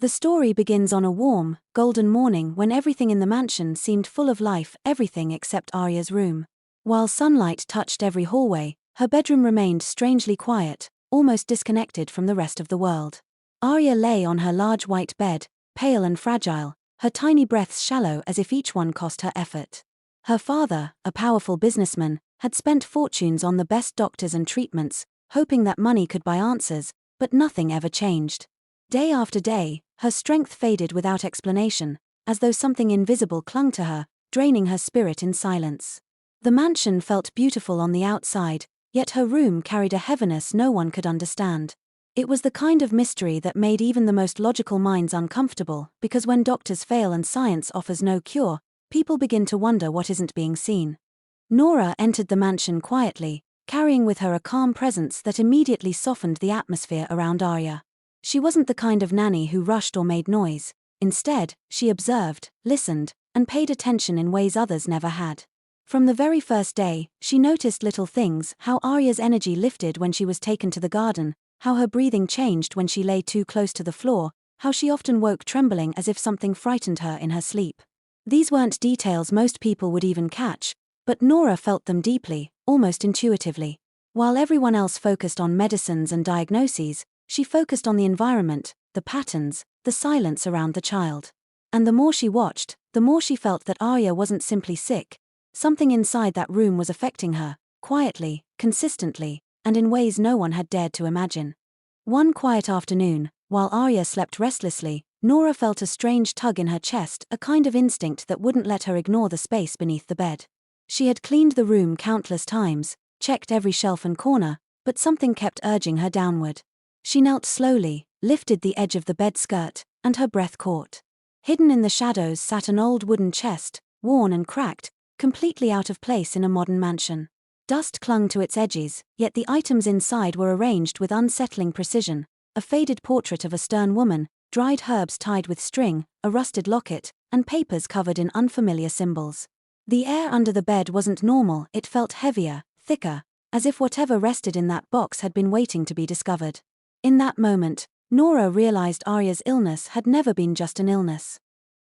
The story begins on a warm, golden morning when everything in the mansion seemed full of life, everything except Arya's room. While sunlight touched every hallway, her bedroom remained strangely quiet, almost disconnected from the rest of the world. Arya lay on her large white bed, pale and fragile, her tiny breaths shallow as if each one cost her effort. Her father, a powerful businessman, had spent fortunes on the best doctors and treatments, hoping that money could buy answers, but nothing ever changed. Day after day, her strength faded without explanation, as though something invisible clung to her, draining her spirit in silence. The mansion felt beautiful on the outside, yet her room carried a heaviness no one could understand. It was the kind of mystery that made even the most logical minds uncomfortable, because when doctors fail and science offers no cure, people begin to wonder what isn't being seen. Nora entered the mansion quietly, carrying with her a calm presence that immediately softened the atmosphere around Arya. She wasn't the kind of nanny who rushed or made noise. Instead, she observed, listened, and paid attention in ways others never had. From the very first day, she noticed little things: how Arya's energy lifted when she was taken to the garden, how her breathing changed when she lay too close to the floor, how she often woke trembling as if something frightened her in her sleep. These weren't details most people would even catch, but Nora felt them deeply, almost intuitively. While everyone else focused on medicines and diagnoses, she focused on the environment, the patterns, the silence around the child. And the more she watched, the more she felt that Arya wasn't simply sick. Something inside that room was affecting her, quietly, consistently, and in ways no one had dared to imagine. One quiet afternoon, while Arya slept restlessly, Nora felt a strange tug in her chest, a kind of instinct that wouldn't let her ignore the space beneath the bed. She had cleaned the room countless times, checked every shelf and corner, but something kept urging her downward. She knelt slowly, lifted the edge of the bed skirt, and her breath caught. Hidden in the shadows sat an old wooden chest, worn and cracked, completely out of place in a modern mansion. Dust clung to its edges, yet the items inside were arranged with unsettling precision: a faded portrait of a stern woman, dried herbs tied with string, a rusted locket, and papers covered in unfamiliar symbols. The air under the bed wasn't normal, it felt heavier, thicker, as if whatever rested in that box had been waiting to be discovered. In that moment, Nora realized Arya's illness had never been just an illness.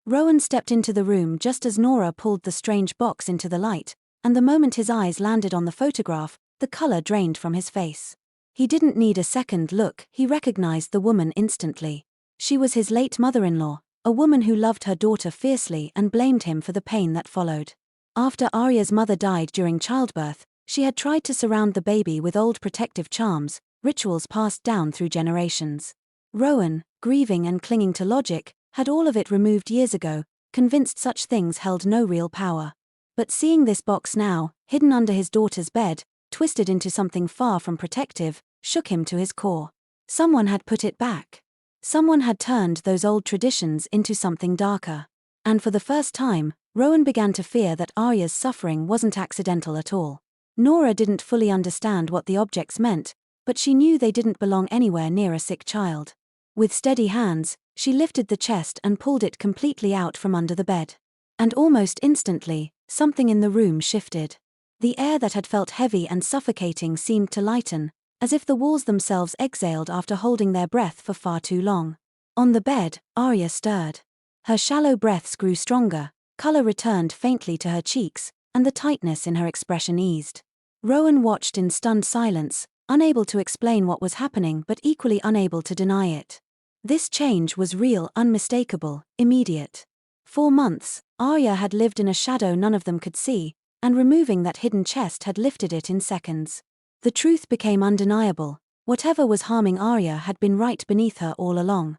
Rowan stepped into the room just as Nora pulled the strange box into the light, and the moment his eyes landed on the photograph, the color drained from his face. He didn't need a second look, he recognized the woman instantly. She was his late mother-in-law, a woman who loved her daughter fiercely and blamed him for the pain that followed. After Arya's mother died during childbirth, she had tried to surround the baby with old protective charms, rituals passed down through generations. Rowan, grieving and clinging to logic, had all of it removed years ago, convinced such things held no real power. But seeing this box now, hidden under his daughter's bed, twisted into something far from protective, shook him to his core. Someone had put it back. Someone had turned those old traditions into something darker. And for the first time, Rowan began to fear that Arya's suffering wasn't accidental at all. Nora didn't fully understand what the objects meant, but she knew they didn't belong anywhere near a sick child. With steady hands, she lifted the chest and pulled it completely out from under the bed. And almost instantly, something in the room shifted. The air that had felt heavy and suffocating seemed to lighten, as if the walls themselves exhaled after holding their breath for far too long. On the bed, Arya stirred. Her shallow breaths grew stronger, color returned faintly to her cheeks, and the tightness in her expression eased. Rowan watched in stunned silence, unable to explain what was happening but equally unable to deny it. This change was real, unmistakable, immediate. For months, Arya had lived in a shadow none of them could see, and removing that hidden chest had lifted it in seconds. The truth became undeniable: whatever was harming Arya had been right beneath her all along.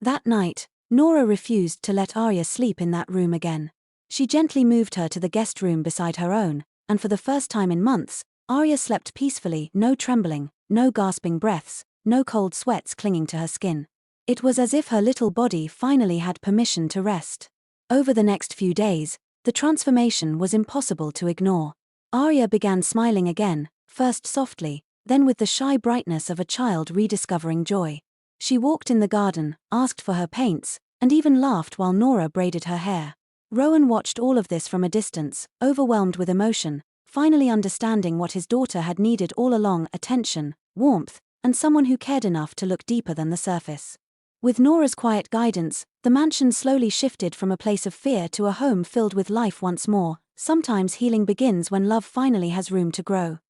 That night, Nora refused to let Arya sleep in that room again. She gently moved her to the guest room beside her own, and for the first time in months, Arya slept peacefully, no trembling, no gasping breaths, no cold sweats clinging to her skin. It was as if her little body finally had permission to rest. Over the next few days, the transformation was impossible to ignore. Arya began smiling again, first softly, then with the shy brightness of a child rediscovering joy. She walked in the garden, asked for her paints, and even laughed while Nora braided her hair. Rowan watched all of this from a distance, overwhelmed with emotion, finally understanding what his daughter had needed all along: attention, warmth, and someone who cared enough to look deeper than the surface. With Nora's quiet guidance, the mansion slowly shifted from a place of fear to a home filled with life once more. Sometimes healing begins when love finally has room to grow.